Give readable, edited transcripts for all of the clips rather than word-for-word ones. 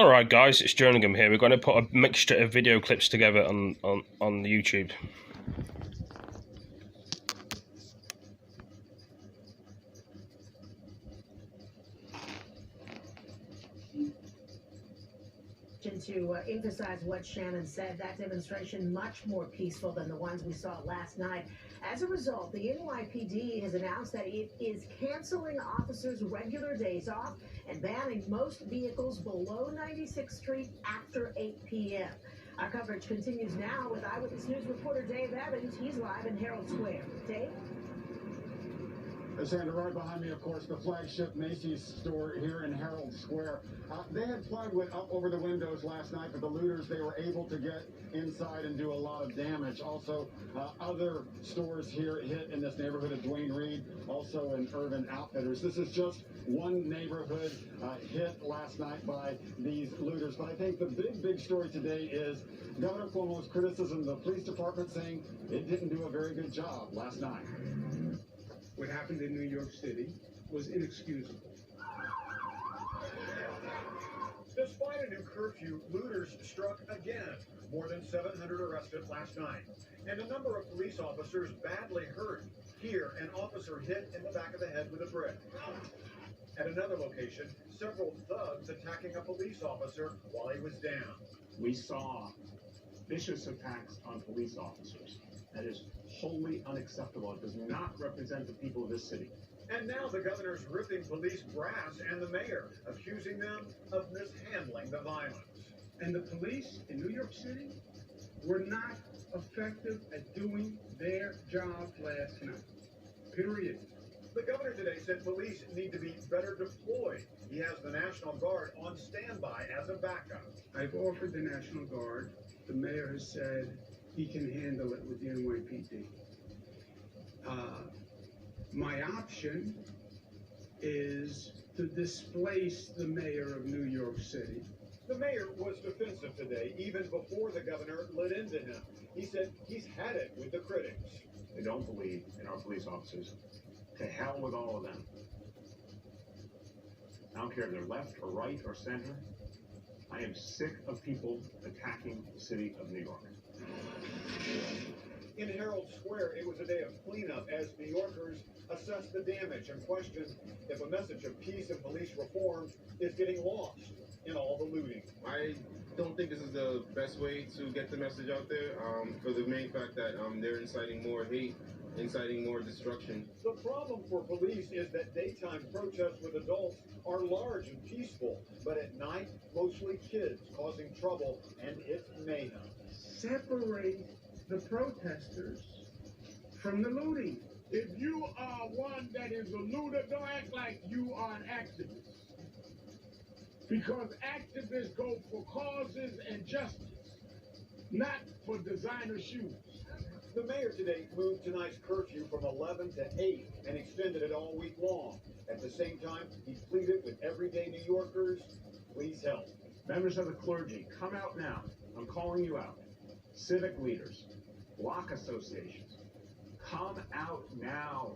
Alright guys, it's Jerningham here. We're going to put a mixture of video clips together on YouTube. To emphasize what Shannon said, that demonstration much more peaceful than the ones we saw last night. As a result, the NYPD has announced that it is canceling officers' regular days off and banning most vehicles below 96th Street after 8 p.m. Our coverage continues now with Eyewitness News reporter Dave Evans. He's live in Herald Square. Dave? Sandra, right behind me, of course, the flagship Macy's store here in Herald Square. They had plywood up over the windows last night, but the looters, they were able to get inside and do a lot of damage. Also, other stores here hit in this neighborhood of Duane Reade, also in Urban Outfitters. This is just one neighborhood hit last night by these looters. But I think the big story today is Governor Cuomo's criticism of the police department, saying it didn't do a very good job last night. What happened in New York City was inexcusable. Despite a new curfew, looters struck again. More than 700 arrested last night. And a number of police officers badly hurt. Here, an officer hit in the back of the head with a brick. At another location, several thugs attacking a police officer while he was down. We saw vicious attacks on police officers. That is wholly unacceptable. It does not represent the people of this city. And now the governor's ripping police brass and the mayor, accusing them of mishandling the violence. And the police in New York City were not effective at doing their job last night. Period. The governor today said police need to be better deployed. He has the National Guard on standby as a backup. I've offered the National Guard. The mayor has said he can handle it with the NYPD. My option is to displace the mayor of New York City. The mayor was defensive today, even before the governor lit into him. He said he's had it with the critics. They don't believe in our police officers. To hell with all of them. I don't care if they're left or right or center. I am sick of people attacking the city of New York. In Herald Square, it was a day of cleanup as New Yorkers assessed the damage and questioned if a message of peace and police reform is getting lost in all the looting. I don't think this is the best way to get the message out there for the main fact that they're inciting more hate, inciting more destruction. The problem for police is that daytime protests with adults are large and peaceful, but at night, mostly kids causing trouble, and it's mayhem. Separate the protesters from the looting. If you are one that is a looter, don't act like you are an activist. Because activists go for causes and justice, not for designer shoes. The mayor today moved tonight's curfew from 11 to 8 and extended it all week long. At the same time, he pleaded with everyday New Yorkers, please help. Members of the clergy, come out now. I'm calling you out. Civic leaders, block associations, come out now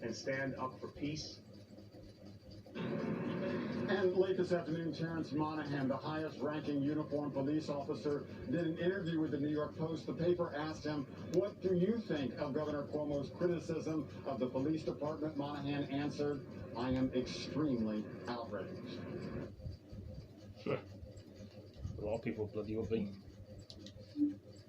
and stand up for peace. And late this afternoon, Terrence Monahan, the highest-ranking uniformed police officer, did an interview with the New York Post. The paper asked him, what do you think of Governor Cuomo's criticism of the police department? Monahan answered, I am extremely outraged. A lot of people bloody ugly.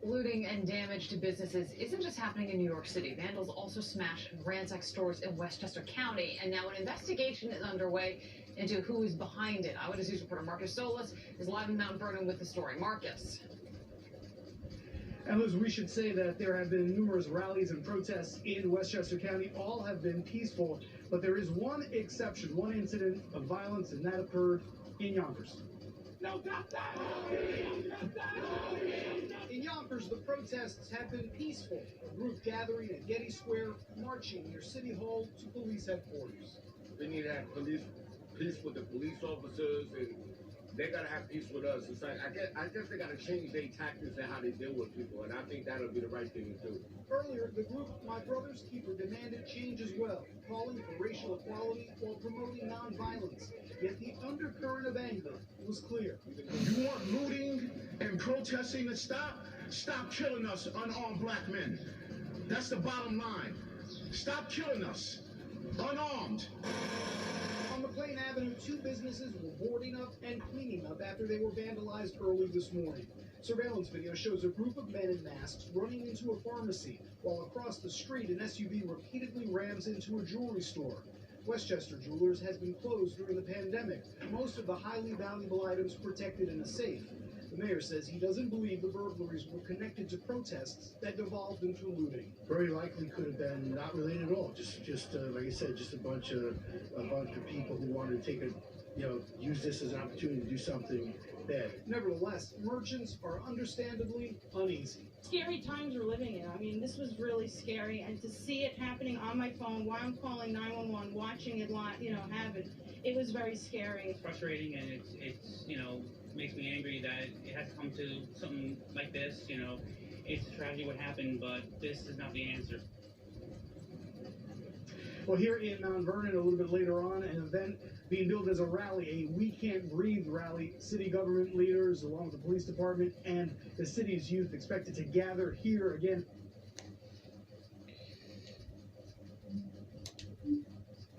Looting and damage to businesses isn't just happening in New York City. Vandals also smashed and ransacked stores in Westchester County, and now an investigation is underway into who is behind it. Eyewitness News reporter Marcus Solis is live in Mount Vernon with the story. Marcus. And Liz, we should say that there have been numerous rallies and protests in Westchester County. All have been peaceful, but there is one exception, one incident of violence, and that occurred in Yonkers. In Yonkers, the protests have been peaceful. A group gathering at Getty Square, marching near City Hall to police headquarters. We need to have peace with the police officers and they gotta have peace with us. It's like I guess they gotta change their tactics and how they deal with people, and I think that'll be the right thing to do. Earlier, the group My Brother's Keeper demanded change as well, calling for racial equality while promoting nonviolence. Yet the undercurrent of anger was clear. You want looting and protesting to stop? Stop killing us, unarmed black men. That's the bottom line. Stop killing us, unarmed. On McLean Avenue, 2 businesses were boarding up and cleaning up after they were vandalized early this morning. Surveillance video shows a group of men in masks running into a pharmacy, while across the street an SUV repeatedly rams into a jewelry store. Westchester Jewelers has been closed during the pandemic, most of the highly valuable items protected in a safe. The mayor says he doesn't believe the burglaries were connected to protests that devolved into looting. Very likely could have been not related at all. Just like I said, just a bunch of people who wanted to take use this as an opportunity to do something bad. Nevertheless, merchants are understandably uneasy. Scary times we're living in. I mean, this was really scary, and to see it happening on my phone while I'm calling 911, watching it live, happen, it was very scary. It's frustrating, and it's makes me angry that it has to come to something like this. It's a tragedy what happened, but this is not the answer. Well, here in Mount Vernon, a little bit later on, an event being billed as a rally, a We Can't Breathe rally. City government leaders, along with the police department and the city's youth, expected to gather here again.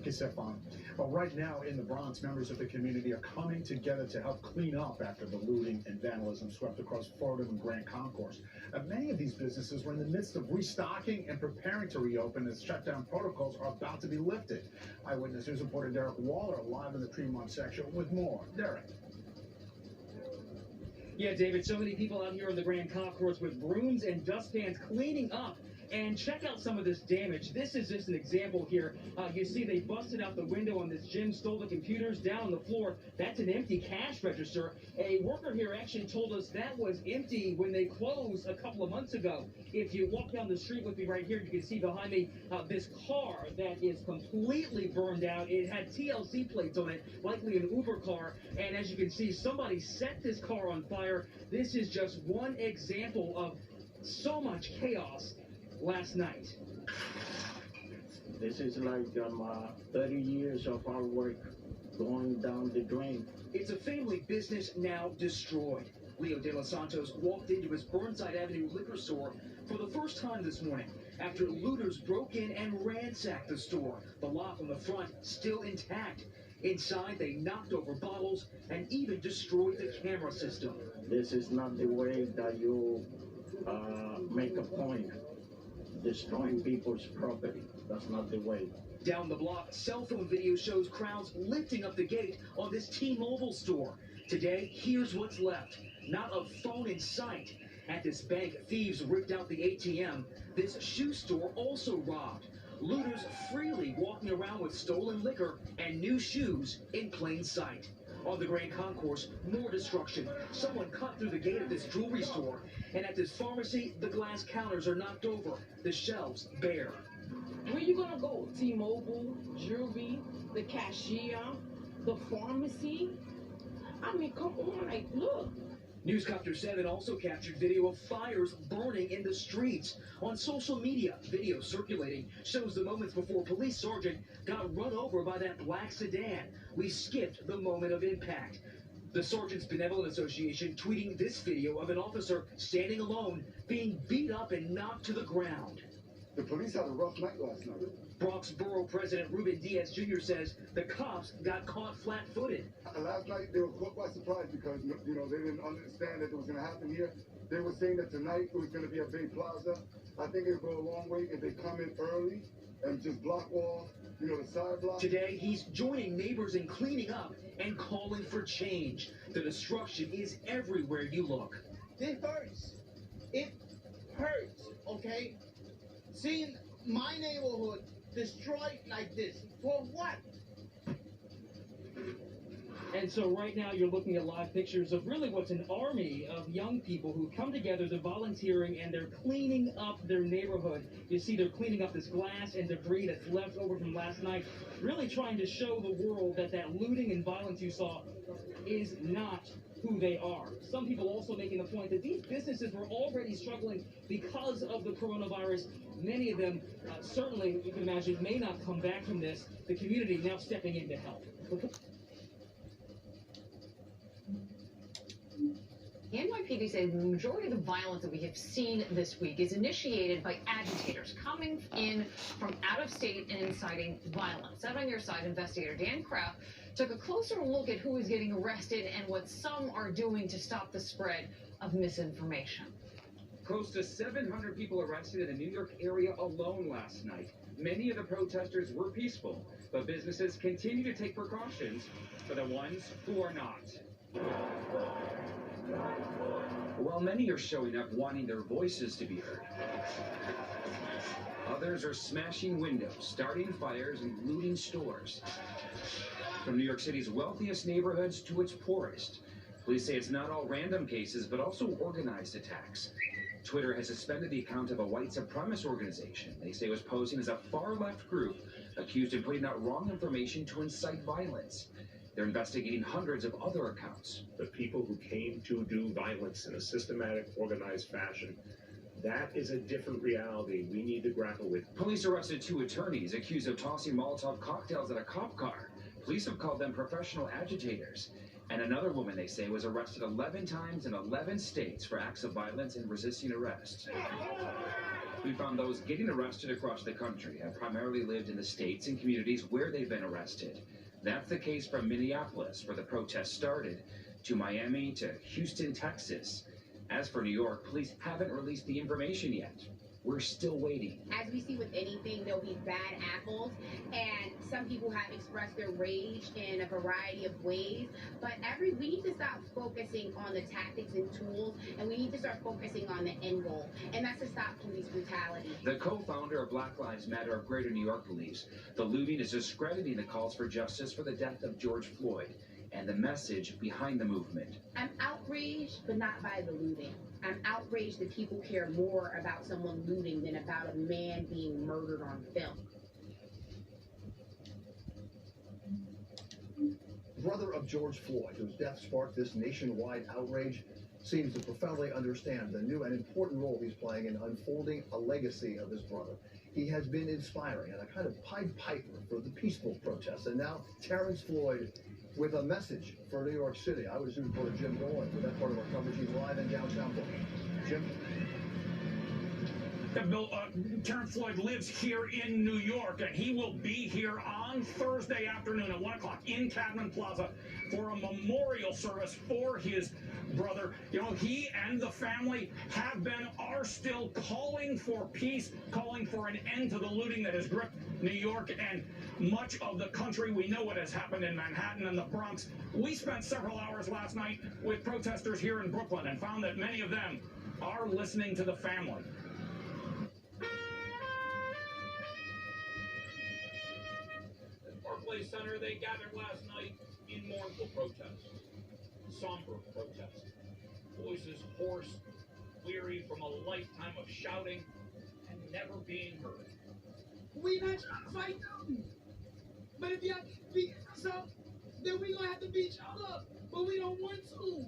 Okay, Stefan. Well, right now in the Bronx, members of the community are coming together to help clean up after the looting and vandalism swept across Florida and Grand Concourse. Many of these businesses were in the midst of restocking and preparing to reopen as shutdown protocols are about to be lifted. Eyewitness News reporter Derek Waller live in the Tremont section with more. Derek. Yeah, David, so many people out here on the Grand Concourse with brooms and dustpans cleaning up. And check out some of this damage. This is just an example here. You see they busted out the window on this gym, stole the computers down on the floor. That's an empty cash register. A worker here actually told us that was empty when they closed a couple of months ago. If you walk down the street with me right here, you can see behind me this car that is completely burned out. It had TLC plates on it, likely an Uber car. And as you can see, somebody set this car on fire. This is just one example of so much chaos last night. This is like 30 years of our work going down the drain. It's a family business now destroyed. Leo De Los Santos walked into his Burnside Avenue liquor store for the first time this morning after looters broke in and ransacked the store. The lock on the front still intact. Inside, they knocked over bottles and even destroyed the camera system. This is not the way that you make a point. Destroying people's property. That's not the way. Down the block, cell phone video shows crowds lifting up the gate on this T-Mobile store. Today, here's what's left. Not a phone in sight. At this bank, thieves ripped out the ATM. This shoe store also robbed. Looters freely walking around with stolen liquor and new shoes in plain sight. On the Grand Concourse, more destruction. Someone cut through the gate of this jewelry store. And at this pharmacy, the glass counters are knocked over, the shelves bare. Where you gonna go? T-Mobile, jewelry, the cashier, the pharmacy? I mean, come on, like, look. Newscopter 7 also captured video of fires burning in the streets. On social media, video circulating shows the moments before police sergeant got run over by that black sedan. We skipped the moment of impact. The Sergeants Benevolent Association tweeting this video of an officer standing alone, being beat up and knocked to the ground. The police had a rough night last night. Bronx Borough President Ruben Diaz Jr. says the cops got caught flat-footed. Last night they were caught by surprise because they didn't understand that it was going to happen here. They were saying that tonight it was going to be a big plaza. I think it would go a long way if they come in early and just block off, the side block. Today, he's joining neighbors in cleaning up and calling for change. The destruction is everywhere you look. It hurts. It hurts, okay? Seeing my neighborhood destroyed like this. For what? And so right now you're looking at live pictures of really what's an army of young people who come together, they're volunteering, and they're cleaning up their neighborhood. You see they're cleaning up this glass and debris that's left over from last night, really trying to show the world that that looting and violence you saw is not who they are. Some people also making the point that these businesses were already struggling because of the coronavirus. Many of them, certainly, you can imagine, may not come back from this. The community now stepping in to help. The NYPD says the majority of the violence that we have seen this week is initiated by agitators coming in from out of state and inciting violence. Out on your side, investigator Dan Kraft took a closer look at who is getting arrested and what some are doing to stop the spread of misinformation. Close to 700 people arrested in the New York area alone last night. Many of the protesters were peaceful, but businesses continue to take precautions for the ones who are not. While many are showing up wanting their voices to be heard, others are smashing windows, starting fires, and looting stores. From New York City's wealthiest neighborhoods to its poorest, police say it's not all random cases, but also organized attacks. Twitter has suspended the account of a white supremacist organization they say was posing as a far-left group accused of putting out wrong information to incite violence. They're investigating hundreds of other accounts. The people who came to do violence in a systematic, organized fashion, that is a different reality we need to grapple with. Police arrested 2 attorneys accused of tossing Molotov cocktails at a cop car. Police have called them professional agitators. And another woman, they say, was arrested 11 times in 11 states for acts of violence and resisting arrest. We found those getting arrested across the country have primarily lived in the states and communities where they've been arrested. That's the case from Minneapolis, where the protest started, to Miami, to Houston, Texas. As for New York, police haven't released the information yet. We're still waiting. As we see with anything, there'll be bad apples, and some people have expressed their rage in a variety of ways, but we need to stop focusing on the tactics and tools, and we need to start focusing on the end goal, and that's to stop police brutality. The co-founder of Black Lives Matter of Greater New York believes the looting is discrediting the calls for justice for the death of George Floyd and the message behind the movement. I'm outraged, but not by the looting. I'm outraged that people care more about someone looting than about a man being murdered on film. Brother of George Floyd, whose death sparked this nationwide outrage, seems to profoundly understand the new and important role he's playing in unfolding a legacy of his brother. He has been inspiring and a kind of Pied Piper for the peaceful protests. And now Terrence Floyd with a message for New York City. I was reporter Jim Owen for that part of our coverage. He's live in downtown Brooklyn. Jim? Bill, Terrence Floyd lives here in New York, and he will be here on Thursday afternoon at 1 o'clock in Cadman Plaza for a memorial service for his brother. You know, he and the family are still calling for peace, calling for an end to the looting that has gripped New York and much of the country. We know what has happened in Manhattan and the Bronx. We spent several hours last night with protesters here in Brooklyn and found that many of them are listening to the family. Barclays Center, they gathered last night in mournful protest, somber protest. Voices hoarse, weary from a lifetime of shouting and never being heard. We not trying to fight them. But if y'all can't beat us up, then we gonna have to beat y'all up. But we don't want to.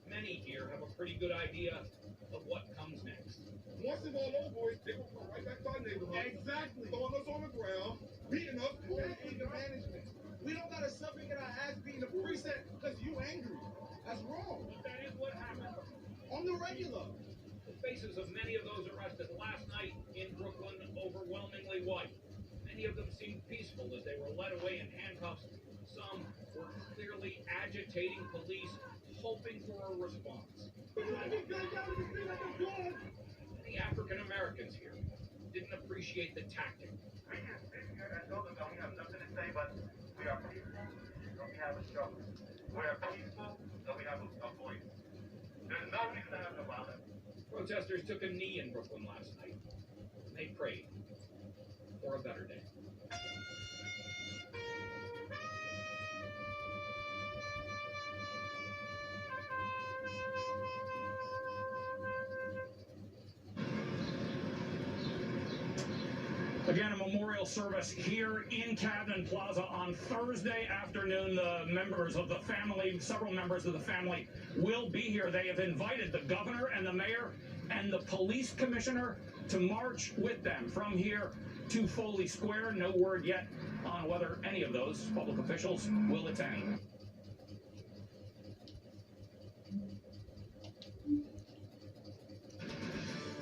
Many here have a pretty good idea of what comes next. Once it's all over, they will come right back to our neighborhood. Exactly. Throwing us on the ground, beating us. Exactly, the management. We don't gotta suffer and get our ass beat in the precinct because you angry. That's wrong. But that is what happened. On the regular. The faces of many of those arrested last night in Brooklyn overwhelmingly white. Many of them seemed peaceful as they were led away in handcuffs. Some were clearly agitating police, hoping for a response. Many African Americans here didn't appreciate the tactic. We can sit here and know that we have nothing to say, but we are peaceful, and we have a struggle. We are peaceful, and we have a voice. There's no reason to have no violence. Protesters took a knee in Brooklyn last night. They prayed for a better day. Again, a memorial service here in Cadnan Plaza on Thursday afternoon. The members of the family, several members of the family, will be here. They have invited the governor and the mayor and the police commissioner to march with them from here to Foley Square. No word yet on whether any of those public officials will attend.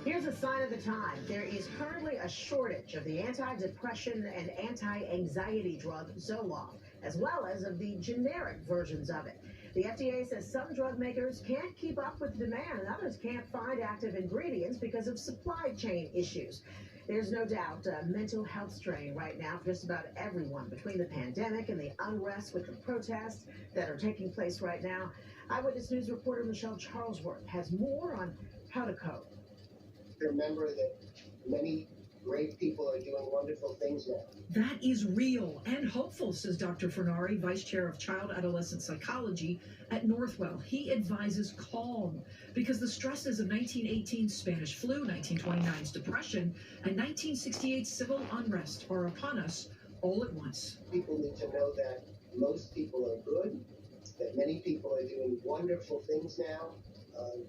Here's a sign of the time. There is currently a shortage of the anti-depression and anti-anxiety drug Zoloft, as well as of the generic versions of it. The FDA says some drug makers can't keep up with demand and others can't find active ingredients because of supply chain issues. There's no doubt a mental health strain right now for just about everyone between the pandemic and the unrest with the protests that are taking place right now. Eyewitness News reporter Michelle Charlesworth has more on how to cope. Remember that many great people are doing wonderful things now. That is real and hopeful, says Dr. Fernari, Vice Chair of Child Adolescent Psychology at Northwell. He advises calm because the stresses of 1918's Spanish flu, 1929's depression, and 1968's civil unrest are upon us all at once. People need to know that most people are good, that many people are doing wonderful things now,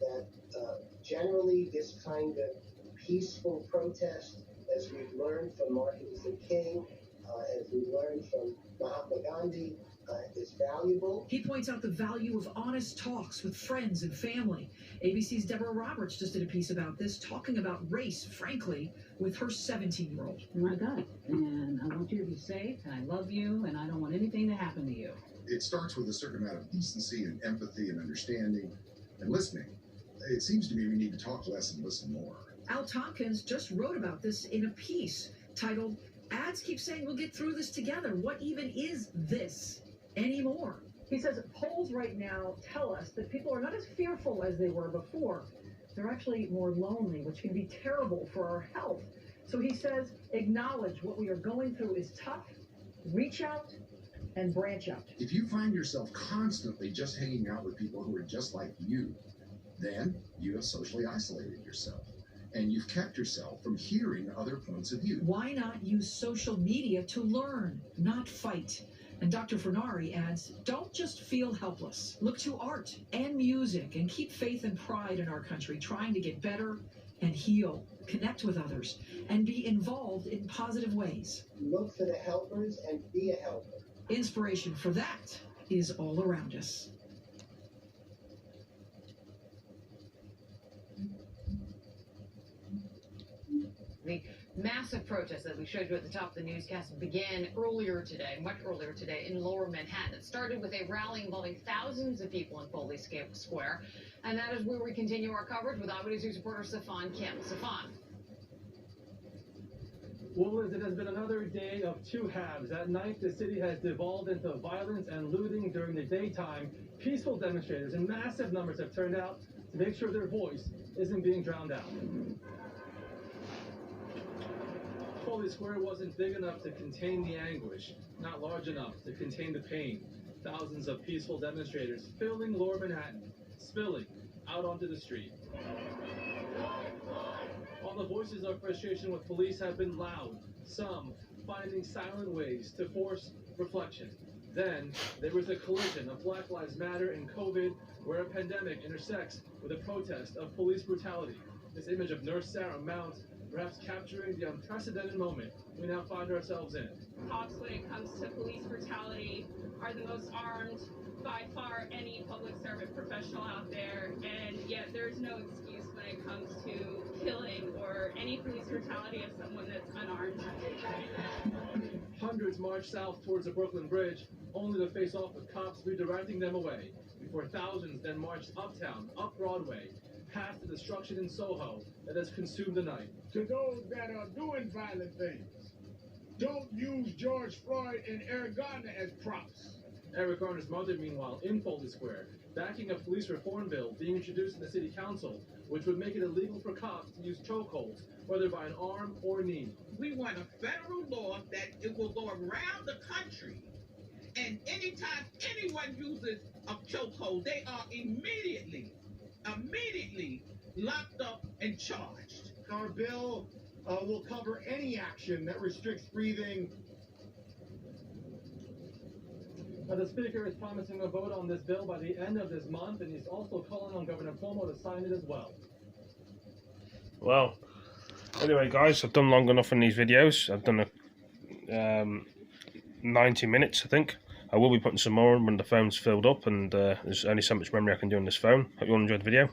that generally this kind of peaceful protest, as we've learned from Martin Luther King, as we've learned from Mahatma Gandhi, is valuable. He points out the value of honest talks with friends and family. ABC's Deborah Roberts just did a piece about this, talking about race, frankly, with her 17-year-old. My God, and I want you to be safe, and I love you, and I don't want anything to happen to you. It starts with a certain amount of decency and empathy and understanding and listening. It seems to me we need to talk less and listen more. Al Tompkins just wrote about this in a piece titled, "Ads keep saying we'll get through this together. What even is this anymore?" He says polls right now tell us that people are not as fearful as they were before. They're actually more lonely, which can be terrible for our health. So he says, acknowledge what we are going through is tough, reach out, and branch out. If you find yourself constantly just hanging out with people who are just like you, then you have socially isolated yourself. And you've kept yourself from hearing other points of view. Why not use social media to learn, not fight? And Dr. Fernari adds, don't just feel helpless. Look to art and music and keep faith and pride in our country, trying to get better and heal, connect with others, and be involved in positive ways. Look for the helpers and be a helper. Inspiration for that is all around us. The massive protest that we showed you at the top of the newscast began earlier today, much earlier today, in Lower Manhattan. It started with a rally involving thousands of people in Foley Square, and that is where we continue our coverage with Eyewitness News reporter Stefan Kim. Stefan. Well, Liz, it has been another day of two halves. At night, the city has devolved into violence and looting. During the daytime, peaceful demonstrators in massive numbers have turned out to make sure their voice isn't being drowned out. Foley Square wasn't big enough to contain the anguish, not large enough to contain the pain. Thousands of peaceful demonstrators filling Lower Manhattan, spilling out onto the street. While the voices of frustration with police have been loud, some finding silent ways to force reflection. Then there was a collision of Black Lives Matter and COVID, where a pandemic intersects with a protest of police brutality. This image of Nurse Sarah Mount perhaps capturing the unprecedented moment we now find ourselves in. Cops, when it comes to police brutality, are the most armed by far any public servant professional out there, and yet there's no excuse when it comes to killing or any police brutality of someone that's unarmed. Hundreds marched south towards the Brooklyn Bridge, only to face off with cops redirecting them away, before thousands then marched uptown, up Broadway, past the destruction in Soho that has consumed the night. To those that are doing violent things, don't use George Floyd and Eric Garner as props. Eric Garner's mother, meanwhile, in Foley Square, backing a police reform bill being introduced in the city council, which would make it illegal for cops to use chokeholds, whether by an arm or knee. We want a federal law that it will go around the country, and anytime anyone uses a chokehold, they are immediately locked up and charged. Our bill will cover any action that restricts breathing. Now, the Speaker is promising a vote on this bill by the end of this month, and he's also calling on Governor Cuomo to sign it as well. Well, anyway, guys, I've done long enough in these videos. I've done 90 minutes, I think. I will be putting some more on when the phone's filled up, and there's only so much memory I can do on this phone. Hope you all enjoyed the video.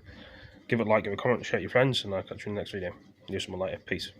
Give it a like, give it a comment, share it with your friends, and I'll catch you in the next video. Do something later. Peace.